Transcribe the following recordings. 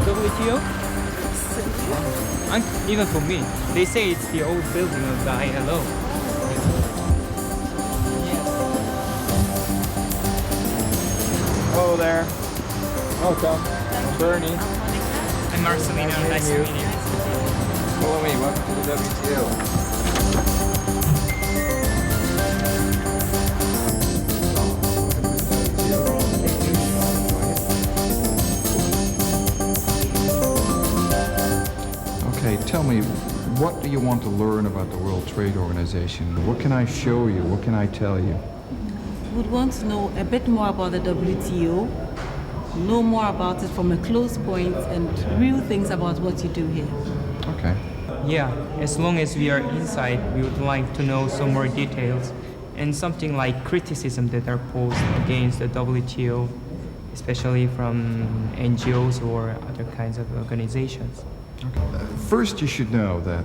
WTO? Even for me, they say it's the old building of the ILO. Hello there. Welcome. Bernie. I'm Marcelino. Nice to meet you. Follow me. Welcome to the WTO. Okay, tell me, what do you want to learn about the World Trade Organization? What can I show you? What can I tell you? Would want to know a bit more about the WTO, know more about it from a close point, and real things about what you do here. Okay. Yeah, as long as we are inside, we would like to know some more details and something like criticism that are posed against the WTO, especially from NGOs or other kinds of organizations. Okay. First, you should know that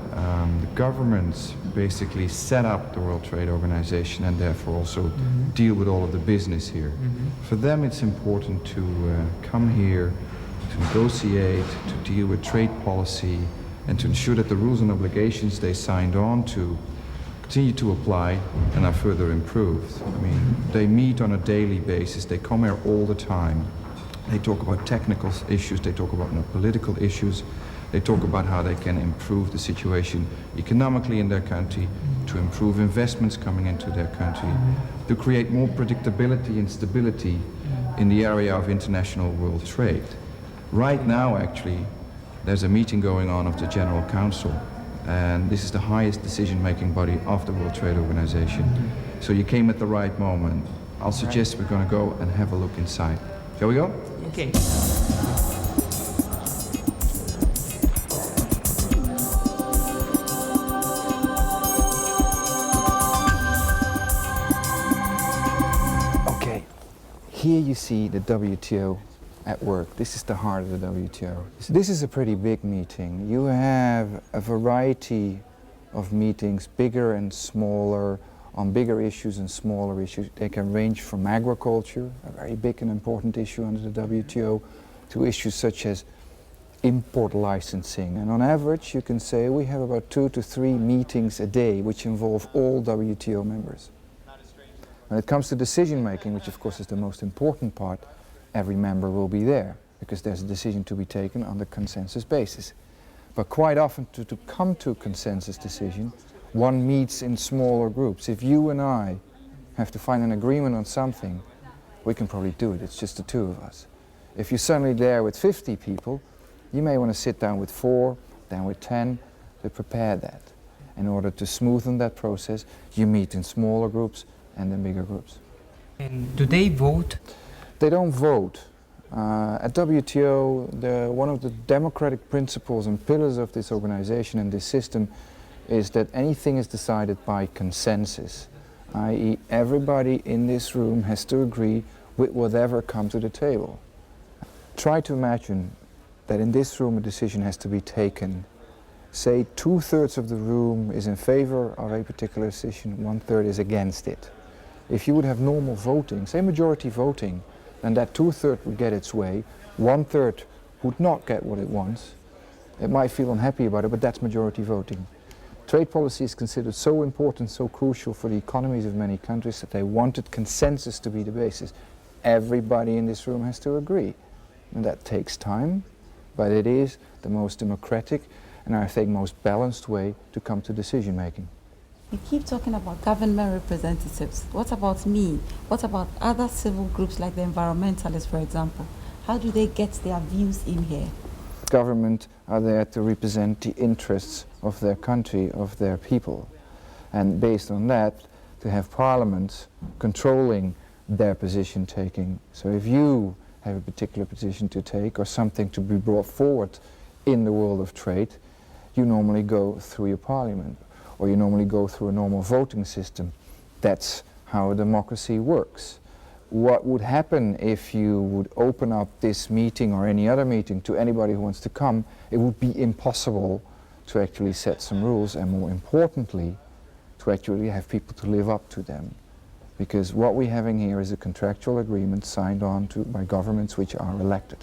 the governments basically set up the World Trade Organization and therefore also deal with all of the business here. For them, it's important to come here, to negotiate, to deal with trade policy, and to ensure that the rules and obligations they signed on to continue to apply and are further improved. I mean, they meet on a daily basis, they come here all the time. They talk about technical issues, they talk about political issues. They talk about how they can improve the situation economically in their country, to improve investments coming into their country, to create more predictability and stability in the area of international world trade. Right now, actually, there's a meeting going on of the General Council, and this is the highest decision-making body of the World Trade Organization. So you came at the right moment. I'll suggest we're going to go and have a look inside. Shall we go? Okay. Here you see the WTO at work. This is the heart of the WTO. This is a pretty big meeting. You have a variety of meetings, bigger and smaller, on bigger issues and smaller issues. They can range from agriculture, a very big and important issue under the WTO, to issues such as import licensing. And on average, you can say we have about 2 to 3 meetings a day which involve all WTO members. When it comes to decision making, which of course is the most important part, every member will be there because there's a decision to be taken on the consensus basis. But quite often to come to a consensus decision, one meets in smaller groups. If you and I have to find an agreement on something, we can probably do it. It's just the two of us. If you're suddenly there with 50 people, you may want to sit down with 4, then with 10 to prepare that. In order to smoothen that process, you meet in smaller groups and in bigger groups. And do they vote? They don't vote. At WTO, one of the democratic principles and pillars of this organization and this system is that anything is decided by consensus, i.e. everybody in this room has to agree with whatever comes to the table. Try to imagine that in this room a decision has to be taken. Say 2/3 of the room is in favor of a particular decision, 1/3 is against it. If you would have normal voting, say majority voting, then that 2/3 would get its way, 1/3 would not get what it wants. It might feel unhappy about it, but that's majority voting. Trade policy is considered so important, so crucial for the economies of many countries that they wanted consensus to be the basis. Everybody in this room has to agree. And that takes time, but it is the most democratic and I think most balanced way to come to decision making. You keep talking about government representatives. What about me? What about other civil groups like the environmentalists, for example? How do they get their views in here? Government are there to represent the interests of their country, of their people. And based on that, to have parliaments controlling their position taking. So if you have a particular position to take or something to be brought forward in the world of trade, you normally go through your parliament, or you normally go through a normal voting system. That's how a democracy works. What would happen if you would open up this meeting or any other meeting to anybody who wants to come? It would be impossible to actually set some rules, and more importantly, to actually have people to live up to them. Because what we're having here is a contractual agreement signed on to by governments which are elected.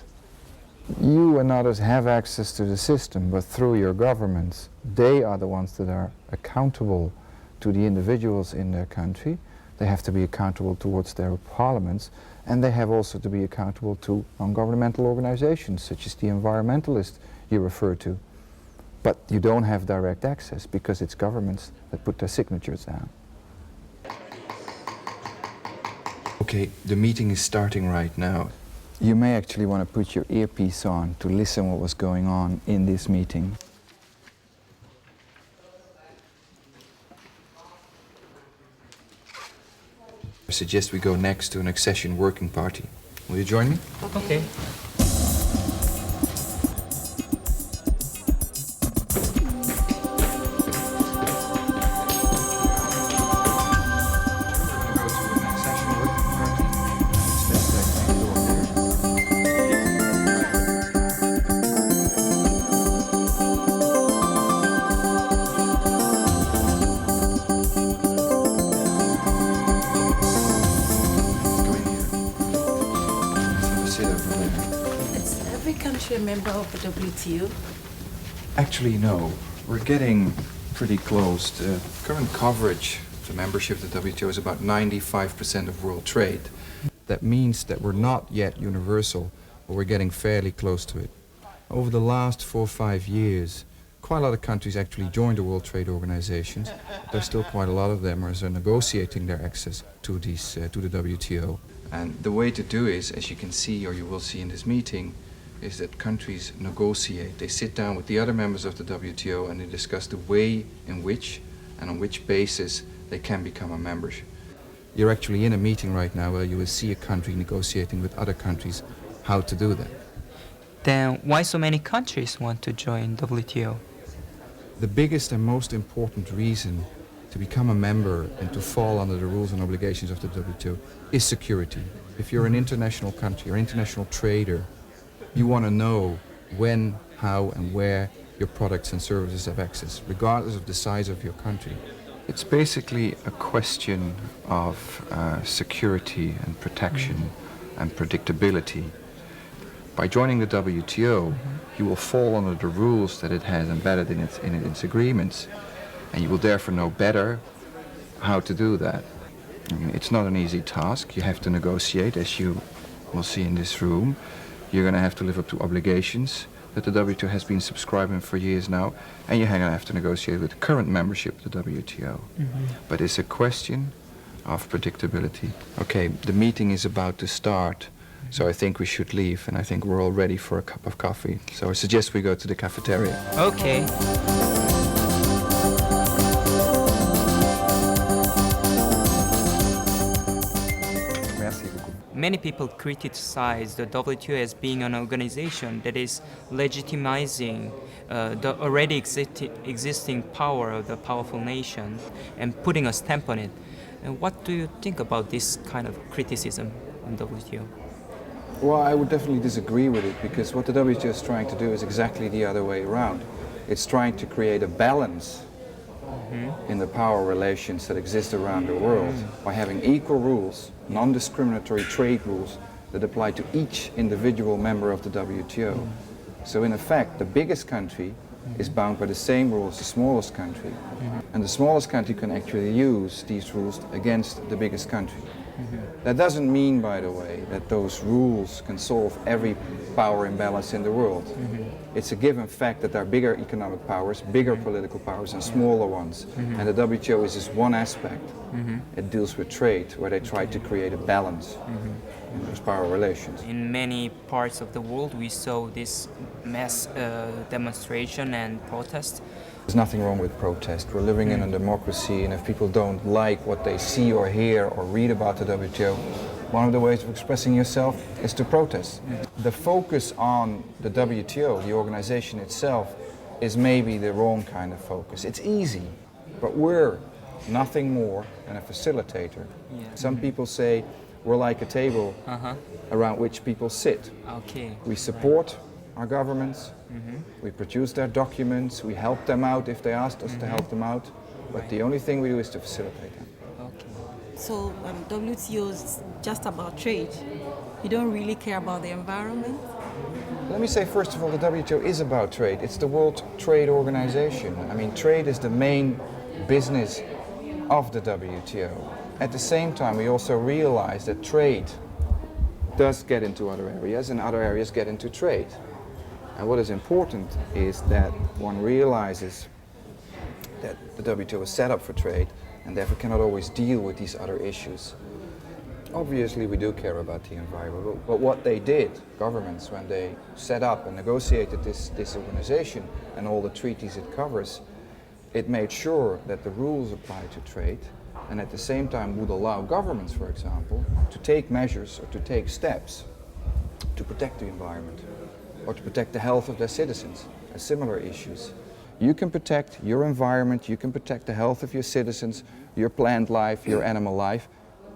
You and others have access to the system, but through your governments, they are the ones that are accountable to the individuals in their country. They have to be accountable towards their parliaments, and they have also to be accountable to non-governmental organizations, such as the environmentalists you refer to. But you don't have direct access because it's governments that put their signatures down. Okay, the meeting is starting right now. You may actually want to put your earpiece on to listen what was going on in this meeting. I suggest we go next to an accession working party. Will you join me? Okay. Is every country a member of the WTO? Actually, no. We're getting pretty close. The current coverage of the membership of the WTO is about 95% of world trade. That means that we're not yet universal, but we're getting fairly close to it. Over the last 4 or 5 years, quite a lot of countries actually joined the World Trade Organizations. There's still quite a lot of them are negotiating their access to these to the WTO. And the way to do is, as you can see or you will see in this meeting, is that countries negotiate. They sit down with the other members of the WTO and they discuss the way in which and on which basis they can become a member. You're actually in a meeting right now where you will see a country negotiating with other countries how to do that. Then why so many countries want to join WTO? The biggest and most important reason to become a member and to fall under the rules and obligations of the WTO is security. If you're an international country or international trader, you want to know when, how and where your products and services have access, regardless of the size of your country. It's basically a question of security and protection and predictability. By joining the WTO, you will fall under the rules that it has embedded in its agreements, and you will therefore know better how to do that. I mean, it's not an easy task. You have to negotiate, as you will see in this room. You're going to have to live up to obligations that the WTO has been subscribing for years now, and you're going to have to negotiate with the current membership of the WTO. But it's a question of predictability. Okay, the meeting is about to start, so I think we should leave, and I think we're all ready for a cup of coffee. So I suggest we go to the cafeteria. Okay. Many people criticize the WTO as being an organization that is legitimizing the already existing power of the powerful nation and putting a stamp on it. And what do you think about this kind of criticism on WTO? Well, I would definitely disagree with it, because what the WTO is trying to do is exactly the other way around. It's trying to create a balance in the power relations that exist around the world by having equal rules, non-discriminatory trade rules that apply to each individual member of the WTO. So in effect, the biggest country is bound by the same rules as the smallest country. And the smallest country can actually use these rules against the biggest country. That doesn't mean, by the way, that those rules can solve every power imbalance in the world. It's a given fact that there are bigger economic powers, bigger political powers, and smaller ones. And the WTO is just one aspect. It deals with trade, where they try to create a balance in those power relations. In many parts of the world, we saw this mass demonstration and protest. There's nothing wrong with protest. We're living in a democracy, and if people don't like what they see or hear or read about the WTO, one of the ways of expressing yourself is to protest. The focus on the WTO, the organization itself, is maybe the wrong kind of focus. It's easy, but we're nothing more than a facilitator. Some people say we're like a table around which people sit. Okay. We support our governments, we produce their documents, we help them out if they ask us to help them out, but the only thing we do is to facilitate them. Okay. So WTO is just about trade. You don't really care about the environment? Let me say first of all, the WTO is about trade. It's the World Trade Organization. I mean, trade is the main business of the WTO. At the same time, we also realize that trade does get into other areas and other areas get into trade. And what is important is that one realizes that the WTO is set up for trade and therefore cannot always deal with these other issues. Obviously, we do care about the environment, but what they did, governments, when they set up and negotiated this organization and all the treaties it covers, it made sure that the rules apply to trade and at the same time would allow governments, for example, to take measures or to take steps to protect the environment or to protect the health of their citizens and similar issues. You can protect your environment, you can protect the health of your citizens, your plant life, your animal life,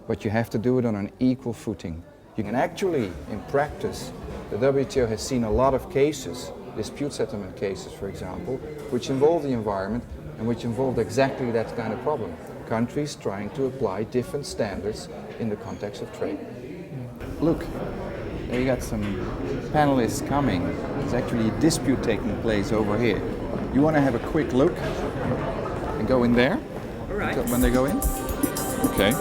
but you have to do it on an equal footing. You can actually, in practice, the WTO has seen a lot of cases, dispute settlement cases, for example, which involve the environment and which involved exactly that kind of problem. Countries trying to apply different standards in the context of trade. Look, there you got some panelists coming. There's actually a dispute taking place over here. You want to have a quick look and go in there? All right. When they go in? Okay.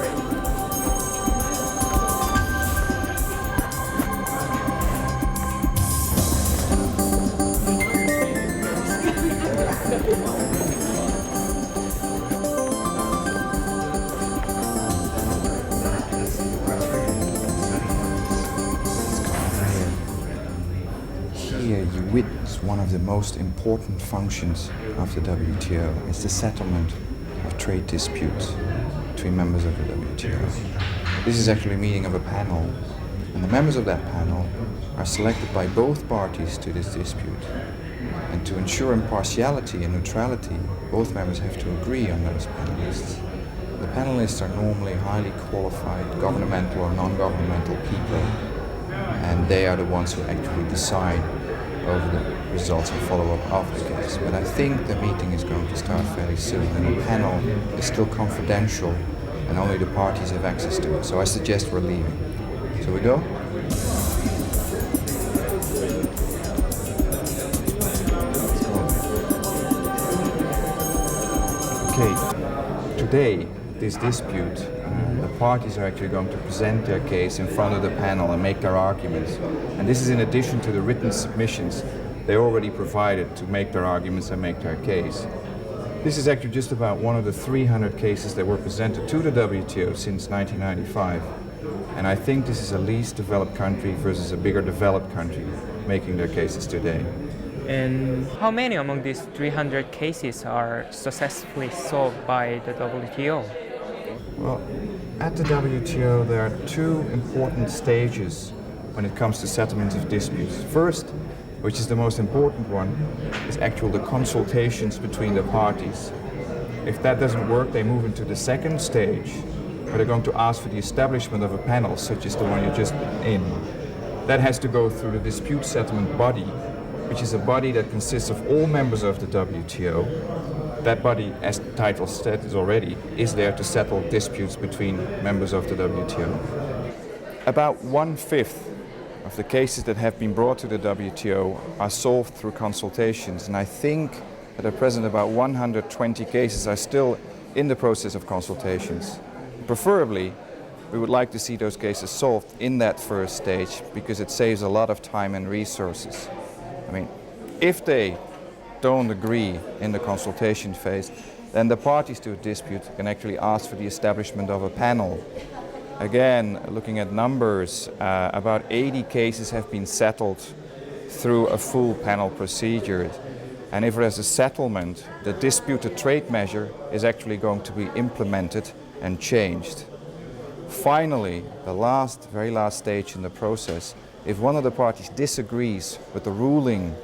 Here you witness one of the most important functions of the WTO. It's the settlement of trade disputes between members of the WTO. This is actually a meeting of a panel, and the members of that panel are selected by both parties to this dispute. And to ensure impartiality and neutrality, both members have to agree on those panelists. The panelists are normally highly qualified governmental or non-governmental people, and they are the ones who actually decide over the results and follow-up of the case. But I think the meeting is going to start fairly soon, and the panel is still confidential, and only the parties have access to it. So I suggest we're leaving. Shall we go? Okay, today, this dispute, the parties are actually going to present their case in front of the panel and make their arguments. And this is in addition to the written submissions they already provided to make their arguments and make their case. This is actually just about one of the 300 cases that were presented to the WTO since 1995. And I think this is a least developed country versus a bigger developed country making their cases today. And how many among these 300 cases are successfully solved by the WTO? Well, at the WTO there are two important stages when it comes to settlement of disputes. First, which is the most important one, is the consultations between the parties. If that doesn't work, they move into the second stage, where they're going to ask for the establishment of a panel, such as the one you're just in. That has to go through the dispute settlement body, which is a body that consists of all members of the WTO. That body, as the title states already, is there to settle disputes between members of the WTO. About 1/5 of the cases that have been brought to the WTO are solved through consultations, and I think that at present about 120 cases are still in the process of consultations. Preferably, we would like to see those cases solved in that first stage because it saves a lot of time and resources. I mean, if they don't agree in the consultation phase, then the parties to a dispute can actually ask for the establishment of a panel. Again, looking at numbers, about 80 cases have been settled through a full panel procedure. And if there's a settlement, the disputed trade measure is actually going to be implemented and changed. Finally, the very last stage in the process, if one of the parties disagrees with the ruling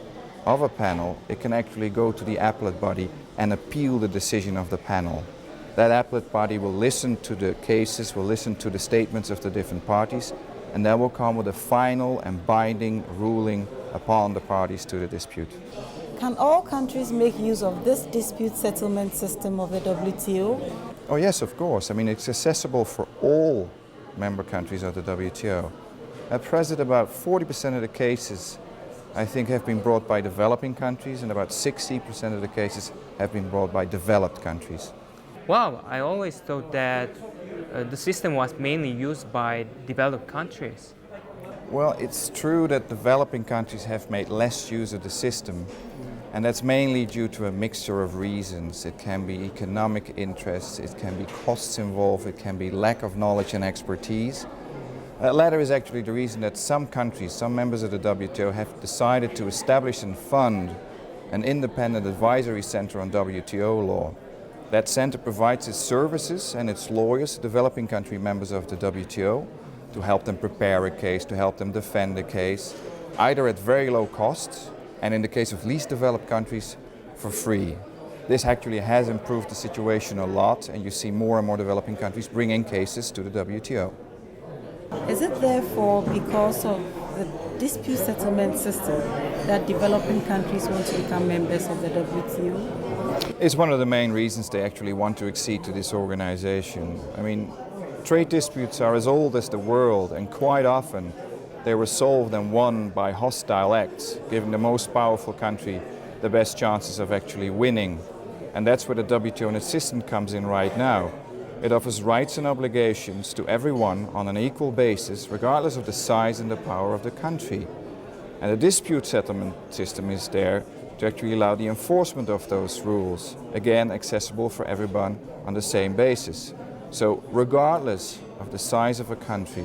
of a panel, it can actually go to the appellate body and appeal the decision of the panel. That appellate body will listen to the cases, will listen to the statements of the different parties, and then will come with a final and binding ruling upon the parties to the dispute. Can all countries make use of this dispute settlement system of the WTO? Oh yes, of course. I mean, it's accessible for all member countries of the WTO. At present, about 40% of the cases I think, have been brought by developing countries, and about 60% of the cases have been brought by developed countries. Wow, I always thought that the system was mainly used by developed countries. Well, it's true that developing countries have made less use of the system, and that's mainly due to a mixture of reasons. It can be economic interests, it can be costs involved, it can be lack of knowledge and expertise. That latter is actually the reason that some countries, some members of the WTO, have decided to establish and fund an independent advisory center on WTO law. That center provides its services and its lawyers to developing country members of the WTO to help them prepare a case, to help them defend a case, either at very low costs, and in the case of least developed countries, for free. This actually has improved the situation a lot, and you see more and more developing countries bring in cases to the WTO. Is it therefore because of the dispute settlement system that developing countries want to become members of the WTO? It's one of the main reasons they actually want to accede to this organization. I mean, trade disputes are as old as the world, and quite often they were solved and won by hostile acts, giving the most powerful country the best chances of actually winning. And that's where the WTO and its system comes in right now. It offers rights and obligations to everyone on an equal basis, regardless of the size and the power of the country. And the dispute settlement system is there to actually allow the enforcement of those rules, again accessible for everyone on the same basis. So regardless of the size of a country,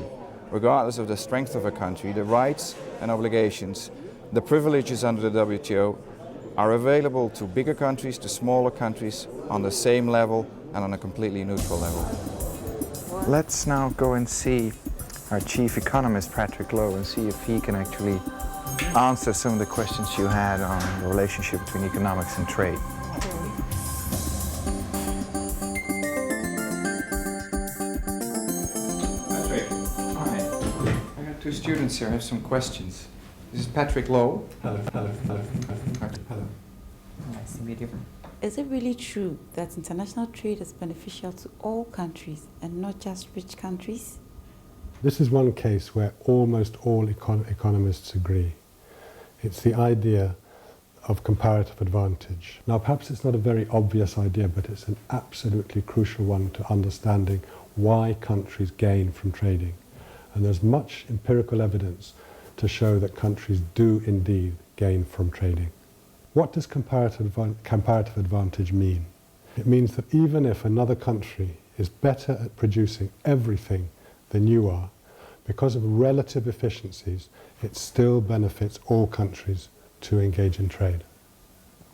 regardless of the strength of a country, the rights and obligations, the privileges under the WTO are available to bigger countries, to smaller countries, on the same level and on a completely neutral level. Let's now go and see our chief economist, Patrick Lowe, and see if he can actually answer some of the questions you had on the relationship between economics and trade. Patrick, hi. I got two students here. I have some questions. This is Patrick Lowe. Hello. Nice to meet you. Is it really true that international trade is beneficial to all countries and not just rich countries? This is one case where almost all economists agree. It's the idea of comparative advantage. Now, perhaps it's not a very obvious idea, but it's an absolutely crucial one to understanding why countries gain from trading. And there's much empirical evidence to show that countries do indeed gain from trading. What does comparative advantage mean? It means that even if another country is better at producing everything than you are, because of relative efficiencies, it still benefits all countries to engage in trade.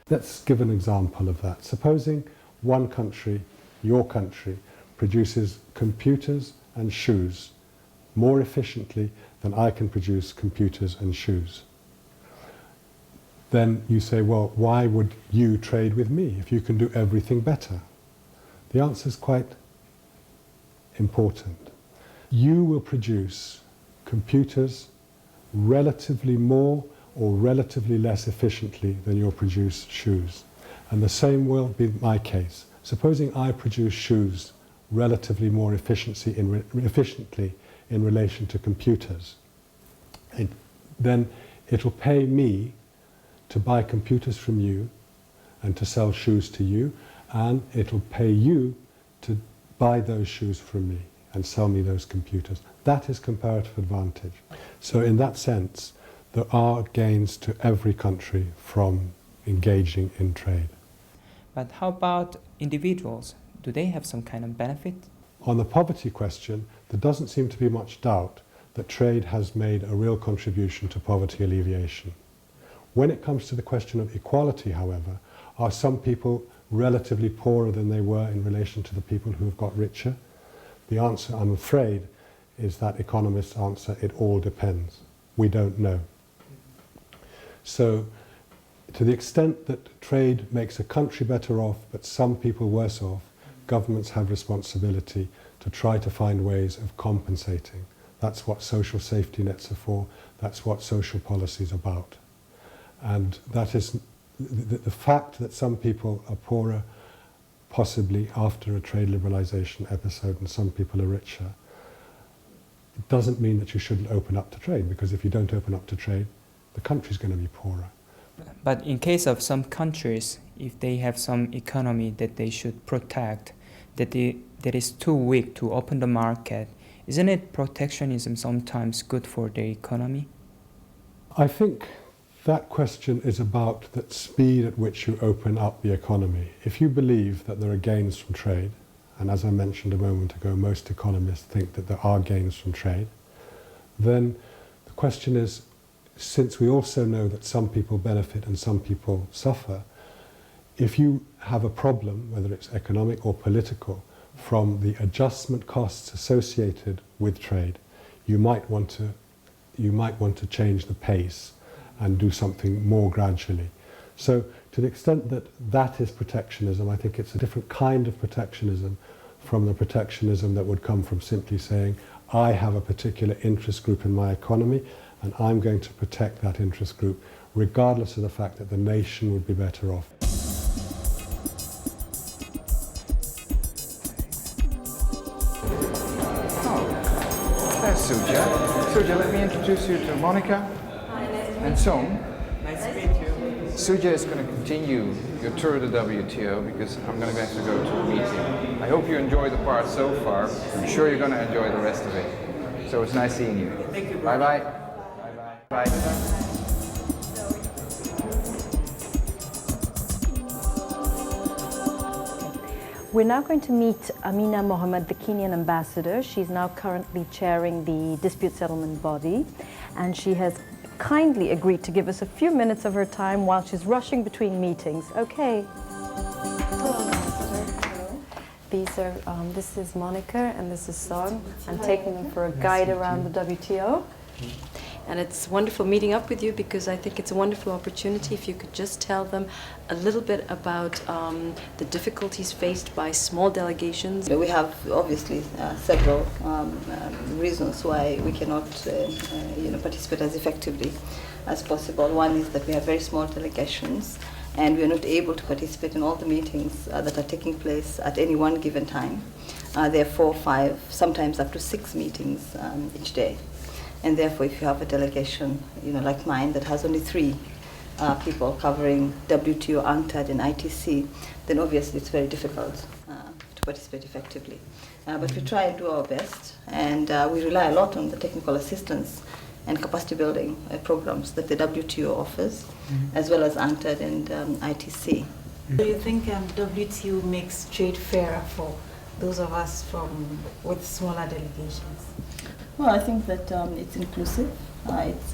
Let's give an example of that. Supposing one country, your country, produces computers and shoes more efficiently than I can produce computers and shoes. Then you say, well, why would you trade with me if you can do everything better? The answer is quite important. You will produce computers relatively more or relatively less efficiently than you'll produce shoes. And the same will be my case. Supposing I produce shoes relatively more efficiently in relation to computers, then it will pay me to buy computers from you and to sell shoes to you, and it'll pay you to buy those shoes from me and sell me those computers. That is comparative advantage. So in that sense, there are gains to every country from engaging in trade. But how about individuals? Do they have some kind of benefit? On the poverty question, there doesn't seem to be much doubt that trade has made a real contribution to poverty alleviation. When it comes to the question of equality, however, are some people relatively poorer than they were in relation to the people who have got richer? The answer, I'm afraid, is that economists answer, it all depends. We don't know. So, to the extent that trade makes a country better off, but some people worse off, governments have responsibility to try to find ways of compensating. That's what social safety nets are for. That's what social policy is about. And that is the fact that some people are poorer, possibly after a trade liberalisation episode, and some people are richer, it doesn't mean that you shouldn't open up to trade, because if you don't open up to trade, the country's going to be poorer. But in case of some countries, if they have some economy that they should protect, that is too weak to open the market, isn't it protectionism sometimes good for their economy? I think that question is about the speed at which you open up the economy. If you believe that there are gains from trade, and as I mentioned a moment ago, most economists think that there are gains from trade, then the question is, since we also know that some people benefit and some people suffer, if you have a problem, whether it's economic or political, from the adjustment costs associated with trade, you might want to change the pace and do something more gradually. So to the extent that that is protectionism, I think it's a different kind of protectionism from the protectionism that would come from simply saying, I have a particular interest group in my economy and I'm going to protect that interest group regardless of the fact that the nation would be better off. There's Suja. Suja, let me introduce you to Monica and Song. Nice to meet you. Suja is going to continue your tour of the WTO because I'm going to have to go to a meeting. I hope you enjoyed the part so far. I'm sure you're going to enjoy the rest of it. So it's nice seeing you. Thank you. Bye-bye. Bye-bye. Bye. We're now going to meet Amina Mohammed, the Kenyan ambassador. She's now currently chairing the dispute settlement body, and she has kindly agreed to give us a few minutes of her time while she's rushing between meetings. Okay. Hello, Ambassador. Hello. This is Monica and this is Song. I'm taking them for a guide around the WTO. And it's wonderful meeting up with you because I think it's a wonderful opportunity if you could just tell them a little bit about the difficulties faced by small delegations. We have obviously several reasons why we cannot participate as effectively as possible. One is that we have very small delegations and we are not able to participate in all the meetings that are taking place at any one given time. There are 4, 5, sometimes up to 6 meetings each day. And therefore, if you have a delegation, like mine, that has only 3 people covering WTO, UNCTAD, and ITC, then obviously it's very difficult to participate effectively. But we try and do our best, and we rely a lot on the technical assistance and capacity building programs that the WTO offers, as well as UNCTAD and ITC. Do you think WTO makes trade fairer for those of us with smaller delegations? Well, I think that it's inclusive, it's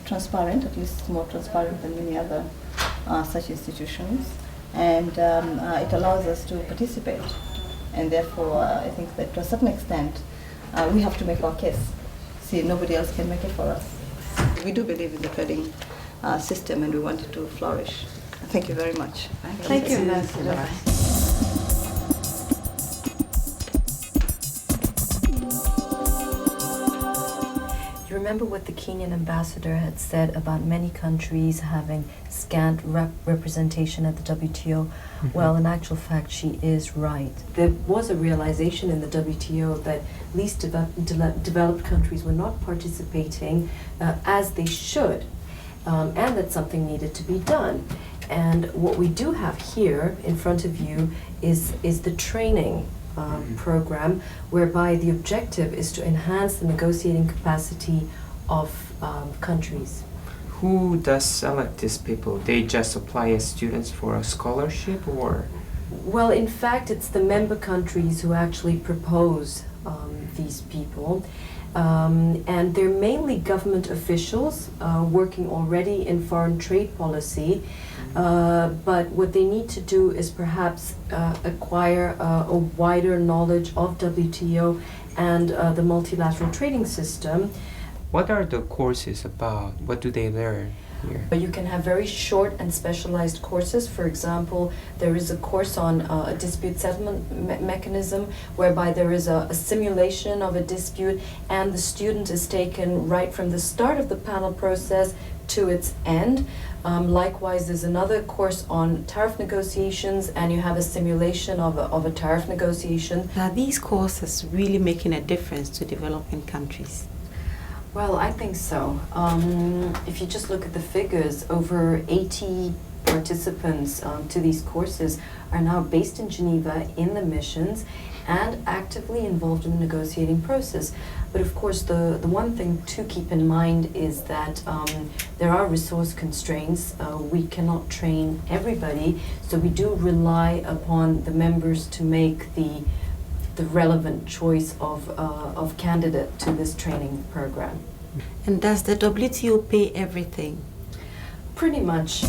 transparent, at least more transparent than many other such institutions, and it allows us to participate. And therefore, I think that to a certain extent, we have to make our case. See, nobody else can make it for us. We do believe in the trading system and we want it to flourish. Thank you very much. Thank you, Ambassador. Remember what the Kenyan ambassador had said about many countries having scant representation at the WTO? Well, in actual fact, she is right. There was a realization in the WTO that least developed countries were not participating as they should, and that something needed to be done. And what we do have here in front of you is the training program, whereby the objective is to enhance the negotiating capacity of countries. Who does select these people? They just apply as students for a scholarship, or? Well, in fact, it's the member countries who actually propose these people. And they're mainly government officials working already in foreign trade policy. But what they need to do is perhaps acquire a wider knowledge of WTO and the multilateral trading system. What are the courses about? What do they learn here? You can have very short and specialized courses. For example, there is a course on a dispute settlement mechanism, whereby there is a simulation of a dispute and the student is taken right from the start of the panel process to its end. Likewise, there's another course on tariff negotiations, and you have a simulation of a tariff negotiation. Are these courses really making a difference to developing countries? Well, I think so. If you just look at the figures, over 80 participants to these courses are now based in Geneva in the missions and actively involved in the negotiating process. But of course, the one thing to keep in mind is that there are resource constraints. We cannot train everybody, so we do rely upon the members to make the relevant choice of candidate to this training program. And does the WTO pay everything? Pretty much.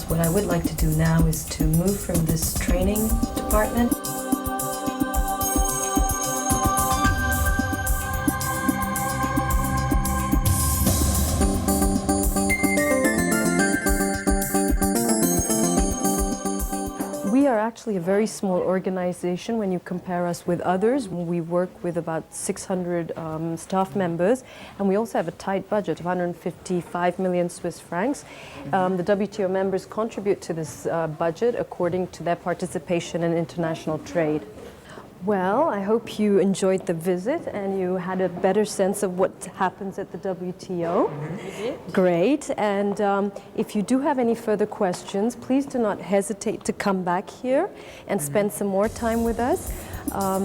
What I would like to do now is to move from this training department. We are actually a very small organization when you compare us with others. We work with about 600 staff members, and we also have a tight budget of 155 million Swiss francs. The WTO members contribute to this budget according to their participation in international trade. Well, I hope you enjoyed the visit and you had a better sense of what happens at the WTO. Great. And if you do have any further questions, please do not hesitate to come back here and spend some more time with us.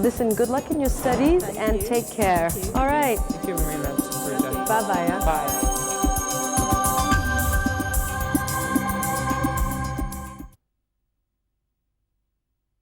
Listen, good luck in your studies and take care. All right. Thank you very much. Bye-bye. Bye.